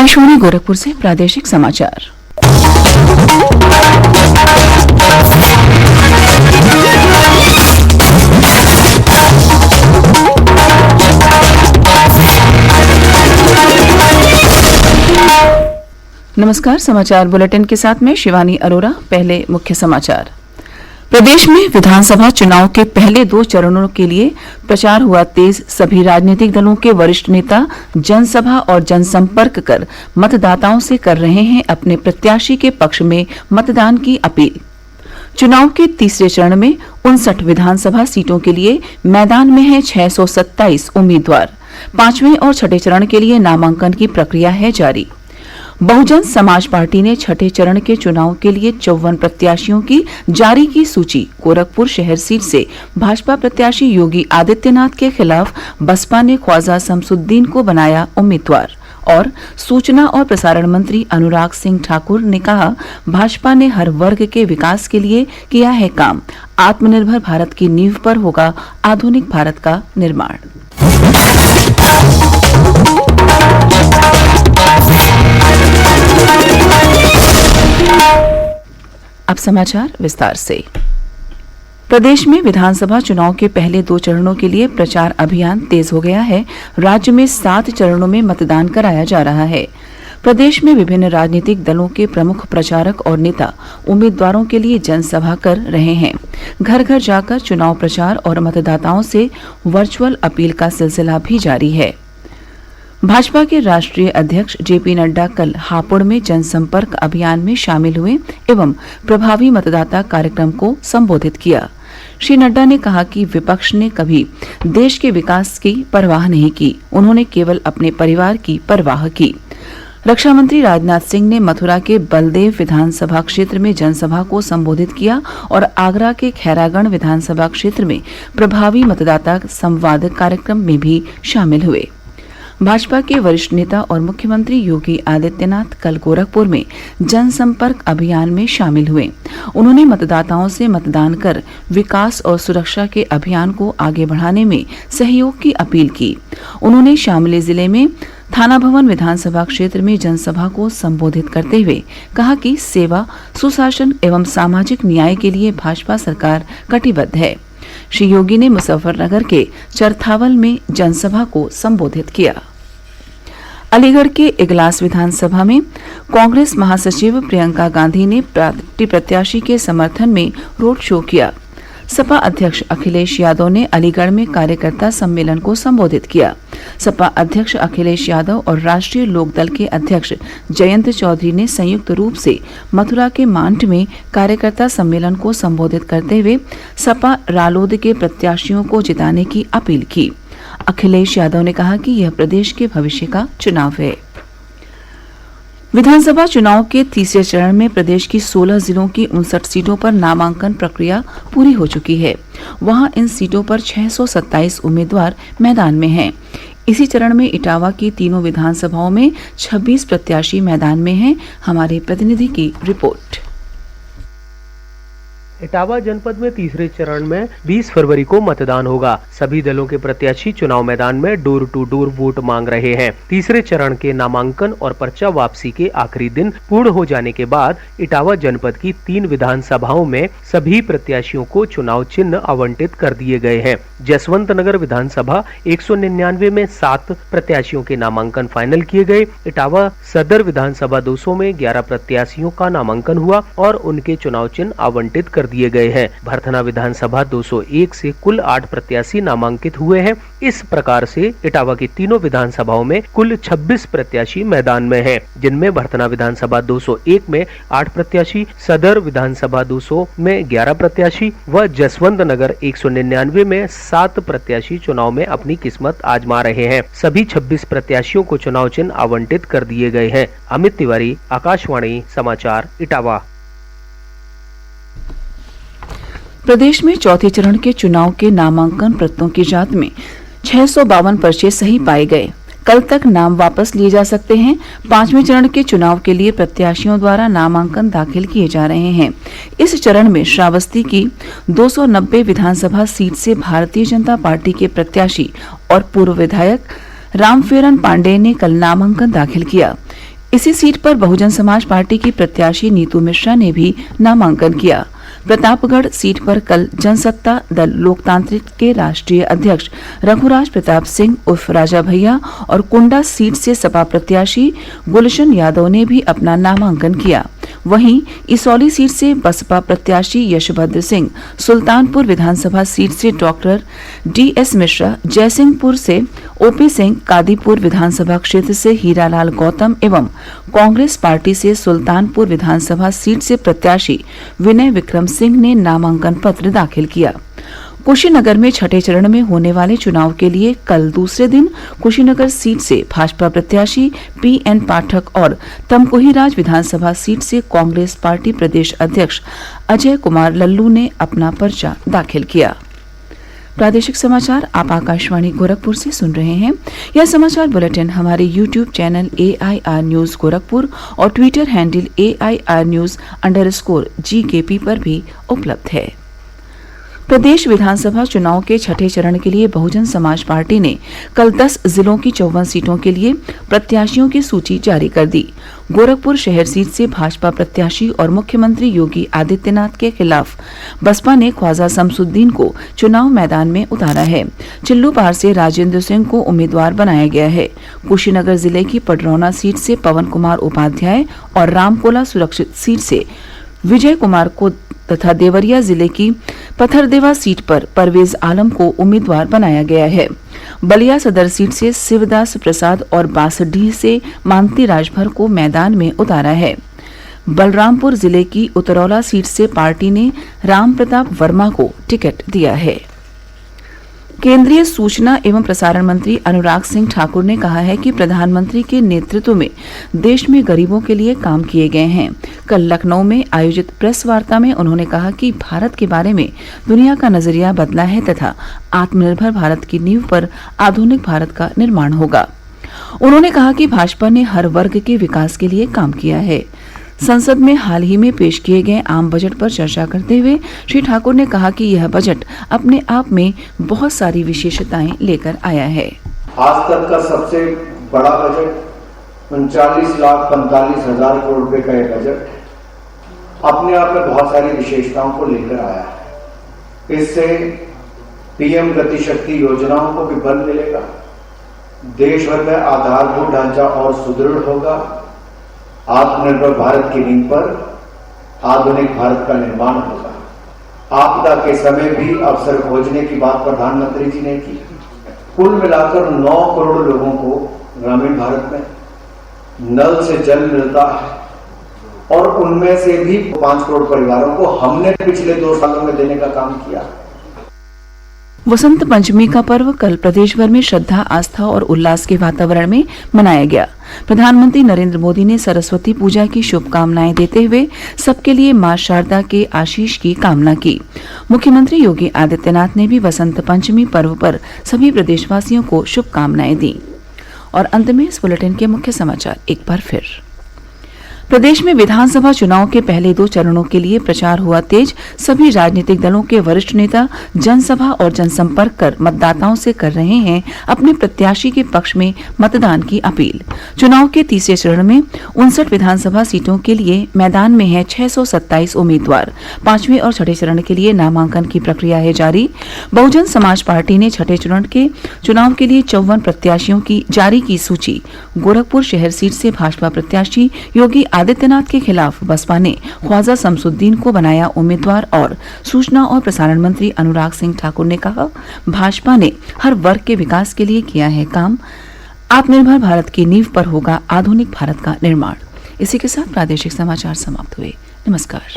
आकाशवाणी गोरखपुर से प्रादेशिक समाचार। नमस्कार, समाचार बुलेटिन के साथ में शिवानी अरोरा। पहले मुख्य समाचार। प्रदेश में विधानसभा चुनाव के पहले 2 चरणों के लिए प्रचार हुआ तेज। सभी राजनीतिक दलों के वरिष्ठ नेता जनसभा और जनसंपर्क कर मतदाताओं से कर रहे हैं अपने प्रत्याशी के पक्ष में मतदान की अपील। चुनाव के तीसरे चरण में 59 विधानसभा सीटों के लिए मैदान में हैं 627 उम्मीदवार। 5वें और छठे चरण के लिए नामांकन की प्रक्रिया है जारी। बहुजन समाज पार्टी ने छठे चरण के चुनाव के लिए 54 प्रत्याशियों की जारी की सूची। गोरखपुर शहर सीट से भाजपा प्रत्याशी योगी आदित्यनाथ के खिलाफ बसपा ने ख्वाजा शमसुद्दीन को बनाया उम्मीदवार। और सूचना और प्रसारण मंत्री अनुराग सिंह ठाकुर ने कहा, भाजपा ने हर वर्ग के विकास के लिए किया है काम। आत्मनिर्भर भारत की नींव पर होगा आधुनिक भारत का निर्माण। अब समाचार विस्तार से। प्रदेश में विधानसभा चुनाव के पहले 2 चरणों के लिए प्रचार अभियान तेज हो गया है। राज्य में 7 चरणों में मतदान कराया जा रहा है। प्रदेश में विभिन्न राजनीतिक दलों के प्रमुख प्रचारक और नेता उम्मीदवारों के लिए जनसभा कर रहे हैं। घर घर जाकर चुनाव प्रचार और मतदाताओं से वर्चुअल अपील का सिलसिला भी जारी है। भाजपा के राष्ट्रीय अध्यक्ष जेपी नड्डा कल हापुड़ में जनसंपर्क अभियान में शामिल हुए एवं प्रभावी मतदाता कार्यक्रम को संबोधित किया। श्री नड्डा ने कहा कि विपक्ष ने कभी देश के विकास की परवाह नहीं की, उन्होंने केवल अपने परिवार की परवाह की। रक्षा मंत्री राजनाथ सिंह ने मथुरा के बलदेव विधानसभा क्षेत्र में जनसभा को संबोधित किया और आगरा के खैरागढ़ विधानसभा क्षेत्र में प्रभावी मतदाता संवाद कार्यक्रम में भी शामिल हुए। भाजपा के वरिष्ठ नेता और मुख्यमंत्री योगी आदित्यनाथ कल गोरखपुर में जनसंपर्क अभियान में शामिल हुए। उन्होंने मतदाताओं से मतदान कर विकास और सुरक्षा के अभियान को आगे बढ़ाने में सहयोग की अपील की। उन्होंने शामली जिले में थाना भवन विधानसभा क्षेत्र में जनसभा को संबोधित करते हुए कहा कि सेवा, सुशासन एवं सामाजिक न्याय के लिए भाजपा सरकार कटिबद्ध है। श्री योगी ने मुजफ्फरनगर के चरथावल में जनसभा को संबोधित किया। अलीगढ़ के इगलास विधानसभा में कांग्रेस महासचिव प्रियंका गांधी ने पार्टी प्रत्याशी के समर्थन में रोड शो किया। सपा अध्यक्ष अखिलेश यादव ने अलीगढ़ में कार्यकर्ता सम्मेलन को संबोधित किया। सपा अध्यक्ष अखिलेश यादव और राष्ट्रीय लोकदल के अध्यक्ष जयंत चौधरी ने संयुक्त रूप से मथुरा के मांड में कार्यकर्ता सम्मेलन को संबोधित करते हुए सपा रालोद के प्रत्याशियों को जिताने की अपील की। अखिलेश यादव ने कहा कि यह प्रदेश के भविष्य का चुनाव है। विधानसभा चुनाव के तीसरे चरण में प्रदेश की 16 जिलों की 59 सीटों पर नामांकन प्रक्रिया पूरी हो चुकी है। वहां इन सीटों पर 627 उम्मीदवार मैदान में हैं। इसी चरण में इटावा की तीनों विधानसभाओं में 26 प्रत्याशी मैदान में हैं। हमारे प्रतिनिधि की रिपोर्ट। इटावा जनपद में तीसरे चरण में 20 फरवरी को मतदान होगा। सभी दलों के प्रत्याशी चुनाव मैदान में डोर टू डोर वोट मांग रहे हैं। तीसरे चरण के नामांकन और पर्चा वापसी के आखिरी दिन पूर्ण हो जाने के बाद इटावा जनपद की 3 विधानसभाओं में सभी प्रत्याशियों को चुनाव चिन्ह आवंटित कर दिए गए हैं। जसवंत नगर विधानसभा 199 में 7 प्रत्याशियों के नामांकन फाइनल किए गए। इटावा सदर विधानसभा 200 में 11 प्रत्याशियों का नामांकन हुआ और उनके चुनाव चिन्ह आवंटित कर दिए गए हैं। भरथना विधानसभा 201 से कुल 8 प्रत्याशी नामांकित हुए हैं। इस प्रकार से इटावा की तीनों विधानसभाओं में कुल 26 प्रत्याशी मैदान में हैं, जिनमें भरथना विधानसभा 201 में 8 प्रत्याशी, सदर विधानसभा 200 में 11 प्रत्याशी व जसवंत नगर 199 में 7 प्रत्याशी चुनाव में अपनी किस्मत आजमा रहे हैं। सभी 26 प्रत्याशियों को चुनाव चिन्ह आवंटित कर दिए गए हैं। अमित तिवारी, आकाशवाणी समाचार, इटावा। प्रदेश में चौथे चरण के चुनाव के नामांकन पत्रों की जांच में 652 पर्चे सही पाए गए। कल तक नाम वापस लिए जा सकते हैं। 5वें चरण के चुनाव के लिए प्रत्याशियों द्वारा नामांकन दाखिल किए जा रहे हैं। इस चरण में श्रावस्ती की 290 विधानसभा सीट से भारतीय जनता पार्टी के प्रत्याशी और पूर्व विधायक रामफेरन पांडेय ने कल नामांकन दाखिल किया। इसी सीट पर बहुजन समाज पार्टी की प्रत्याशी नीतू मिश्रा ने भी नामांकन किया। प्रतापगढ़ सीट पर कल जनसत्ता दल लोकतांत्रिक के राष्ट्रीय अध्यक्ष रघुराज प्रताप सिंह उर्फ राजा भैया और कुंडा सीट से सपा प्रत्याशी गुलशन यादव ने भी अपना नामांकन किया। वहीं इसौली सीट से बसपा प्रत्याशी यशभद्र सिंह, सुल्तानपुर विधानसभा सीट से डॉक्टर DS मिश्रा, जयसिंहपुर से OP सिंह, कादीपुर विधानसभा क्षेत्र से हीरालाल गौतम एवं कांग्रेस पार्टी से सुल्तानपुर विधानसभा सीट से प्रत्याशी विनय विक्रम सिंह ने नामांकन पत्र दाखिल किया। कुशीनगर में छठे चरण में होने वाले चुनाव के लिए कल दूसरे दिन कुशीनगर सीट से भाजपा प्रत्याशी PN पाठक और तमकुहीराज विधानसभा सीट से कांग्रेस पार्टी प्रदेश अध्यक्ष अजय कुमार लल्लू ने अपना पर्चा दाखिल किया। प्रादेशिक समाचार आप आकाशवाणी गोरखपुर से सुन रहे हैं। यह समाचार बुलेटिन हमारे YouTube channel AIR news Gorakhpur और ट्विटर हैंडल AIR News_GKP पर भी उपलब्ध है। प्रदेश विधानसभा चुनाव के छठे चरण के लिए बहुजन समाज पार्टी ने कल 10 जिलों की 54 सीटों के लिए प्रत्याशियों की सूची जारी कर दी। गोरखपुर शहर सीट से भाजपा प्रत्याशी और मुख्यमंत्री योगी आदित्यनाथ के खिलाफ बसपा ने ख्वाजा शमसुद्दीन को चुनाव मैदान में उतारा है। चिल्लूपार से राजेंद्र सिंह को उम्मीदवार बनाया गया है। कुशीनगर जिले की पडरौना सीट से पवन कुमार उपाध्याय और रामकोला सुरक्षित सीट से विजय कुमार को तथा देवरिया जिले की पथरदेवा सीट पर परवेज आलम को उम्मीदवार बनाया गया है। बलिया सदर सीट से शिवदास प्रसाद और बासडीह से मानती राजभर को मैदान में उतारा है। बलरामपुर जिले की उतरौला सीट से पार्टी ने राम प्रताप वर्मा को टिकट दिया है। केंद्रीय सूचना एवं प्रसारण मंत्री अनुराग सिंह ठाकुर ने कहा है कि प्रधानमंत्री के नेतृत्व में देश में गरीबों के लिए काम किए गए हैं। कल लखनऊ में आयोजित प्रेस वार्ता में उन्होंने कहा कि भारत के बारे में दुनिया का नजरिया बदला है तथा आत्मनिर्भर भारत की नींव पर आधुनिक भारत का निर्माण होगा। उन्होंने कहा कि भाजपा ने हर वर्ग के विकास के लिए काम किया है। संसद में हाल ही में पेश किए गए आम बजट पर चर्चा करते हुए श्री ठाकुर ने कहा कि यह बजट अपने आप में बहुत सारी विशेषताएं लेकर आया है। आज तक का सबसे बड़ा बजट 39,45,000 करोड़ रुपए का यह बजट अपने आप में बहुत सारी विशेषताओं को लेकर आया है। इससे PM गति शक्ति योजनाओं को भी बल मिलेगा, देश भर में आधारभूत ढांचा और सुदृढ़ होगा, आत्मनिर्भर भारत की नींव पर आधुनिक भारत का निर्माण होगा। आपदा के समय भी अवसर खोजने की बात प्रधानमंत्री जी ने की। कुल मिलाकर 9 करोड़ लोगों को ग्रामीण भारत में नल से जल मिलता है और उनमें से भी 5 करोड़ परिवारों को हमने पिछले 2 सालों में देने का काम किया। वसंत पंचमी का पर्व कल प्रदेश भर में श्रद्धा, आस्था और उल्लास के वातावरण में मनाया गया। प्रधानमंत्री नरेंद्र मोदी ने सरस्वती पूजा की शुभकामनाएं देते हुए सबके लिए मां शारदा के आशीष की कामना की। मुख्यमंत्री योगी आदित्यनाथ ने भी वसंत पंचमी पर्व पर सभी प्रदेशवासियों को शुभकामनाएं दी। और अंत में इस बुलेटिन के मुख्य समाचार एक बार फिर। प्रदेश में विधानसभा चुनाव के पहले 2 चरणों के लिए प्रचार हुआ तेज। सभी राजनीतिक दलों के वरिष्ठ नेता जनसभा और जनसंपर्क कर मतदाताओं से कर रहे हैं अपने प्रत्याशी के पक्ष में मतदान की अपील। चुनाव के तीसरे चरण में 59 विधानसभा सीटों के लिए मैदान में है 627 उम्मीदवार। 5वें और छठे चरण के लिए नामांकन की प्रक्रिया है जारी। बहुजन समाज पार्टी ने छठे चरण के चुनाव के लिए 54 प्रत्याशियों की जारी की सूची। गोरखपुर शहर सीट से भाजपा प्रत्याशी योगी आदित्यनाथ के खिलाफ बसपा ने ख्वाजा शमसुद्दीन को बनाया उम्मीदवार। और सूचना और प्रसारण मंत्री अनुराग सिंह ठाकुर ने कहा, भाजपा ने हर वर्ग के विकास के लिए किया है काम, आत्मनिर्भर भारत की नींव पर होगा आधुनिक भारत का निर्माण। इसी के साथ प्रादेशिक समाचार समाप्त हुए। नमस्कार।